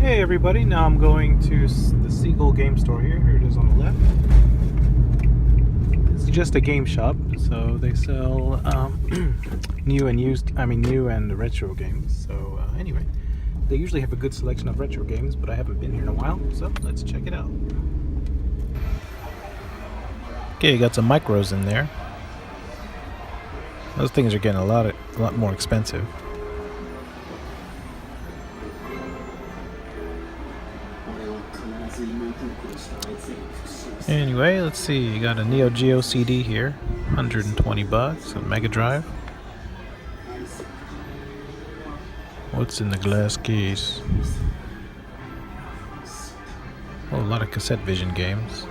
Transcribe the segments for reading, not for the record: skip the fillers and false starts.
Hey everybody, now I'm going to the Seagull game store here. Here it is on the left. It's just a game shop, so they sell new and retro games. So anyway, they usually have a good selection of retro games, but I haven't been here in a while, so let's check it out. Okay, you got some micros in there. Those things are getting a lot more expensive. Anyway, let's see. You got a Neo Geo CD here, $120, a Mega Drive. What's in the glass case? Oh, a lot of cassette vision games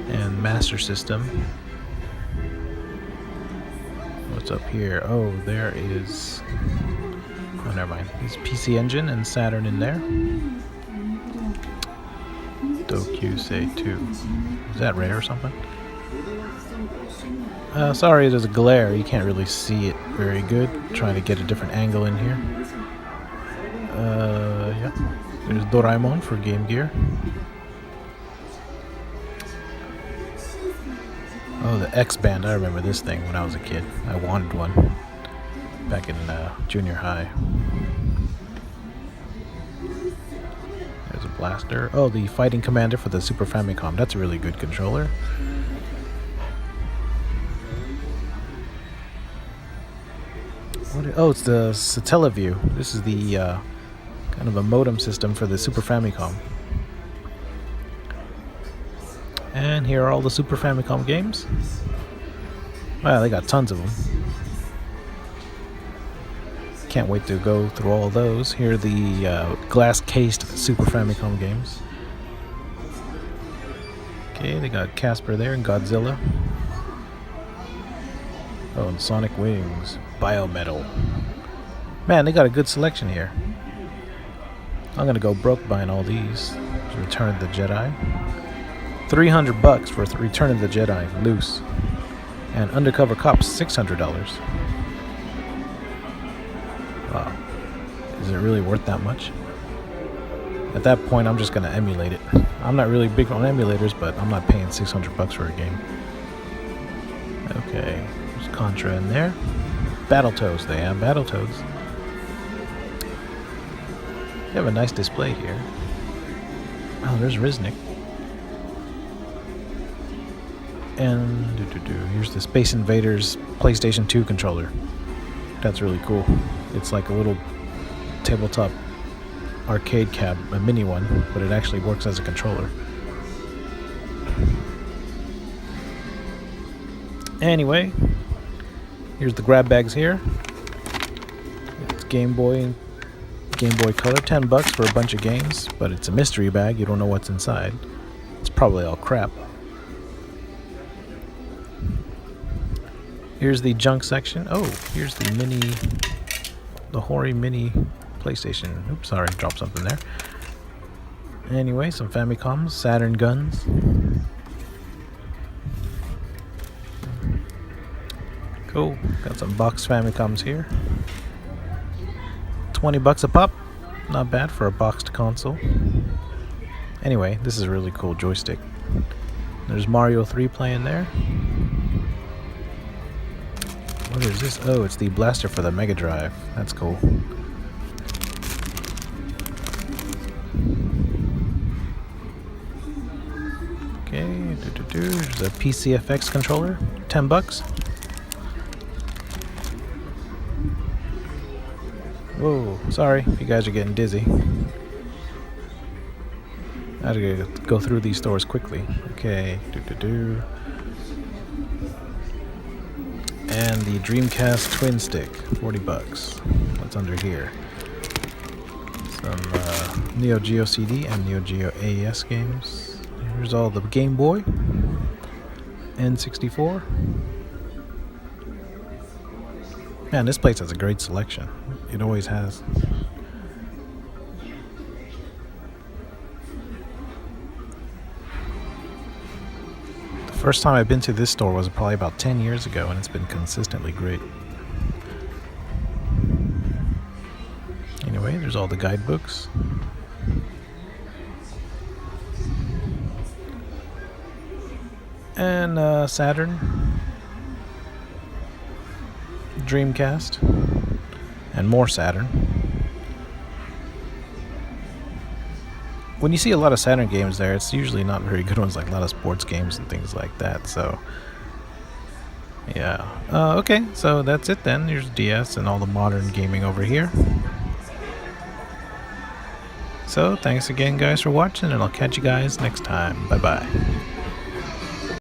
and Master System. What's up here? Oh, there is. Oh, never mind. There's PC Engine and Saturn in there. Dokusei 2. Is that rare or something? Sorry, there's a glare. You can't really see it very good. Trying to get a different angle in here. Yeah. There's Doraemon for Game Gear. Oh, the X-Band. I remember this thing when I was a kid. I wanted one back in junior high. There's a blaster. Oh, the Fighting Commander for the Super Famicom. That's a really good controller. Oh, it's the Satellaview. This is the kind of a modem system for the Super Famicom. And here are all the Super Famicom games. Wow, they got tons of them. Can't wait to go through all those. Here are the glass-cased Super Famicom games. Okay, they got Casper there and Godzilla. Oh, and Sonic Wings. Biometal. Man, they got a good selection here. I'm gonna go broke buying all these. Return of the Jedi. $300 for Return of the Jedi loose. And Undercover Cops, $600. Wow. Is it really worth that much? At that point, I'm just gonna emulate it. I'm not really big on emulators, but I'm not paying $600 for a game. Okay, there's Contra in there. Battletoads, they have Battletoads. They have a nice display here. Oh, there's Riznik. And here's the Space Invaders PlayStation 2 controller. That's really cool. It's like a little tabletop arcade cab, a mini one, but it actually works as a controller. Anyway, here's the grab bags here. It's Game Boy Color, $10 for a bunch of games, but it's a mystery bag. You don't know what's inside. It's probably all crap. Here's the junk section. Oh, here's the Hori Mini PlayStation. Oops, sorry, dropped something there. Anyway, some Famicoms, Saturn guns. Cool. Got some box Famicoms here. $20 a pop. Not bad for a boxed console. Anyway, this is a really cool joystick. There's Mario 3 playing there. What is this? Oh, it's the blaster for the Mega Drive. That's cool. Okay, there's a PCFX controller, $10. Whoa, sorry if you guys are getting dizzy. I gotta go through these stores quickly. Okay, And the Dreamcast Twin Stick, $40. What's under here? Some Neo Geo CD and Neo Geo AES games. Here's all the Game Boy, N64. Man, this place has a great selection. It always has. The first time I've been to this store was probably about 10 years ago, and it's been consistently great. Anyway, there's all the guidebooks. And Saturn, Dreamcast, and more Saturn. When you see a lot of Saturn games there, it's usually not very good ones, like a lot of sports games and things like that, so yeah. Okay, so that's it then. Here's DS and all the modern gaming over here. So, thanks again guys for watching, and I'll catch you guys next time. Bye bye.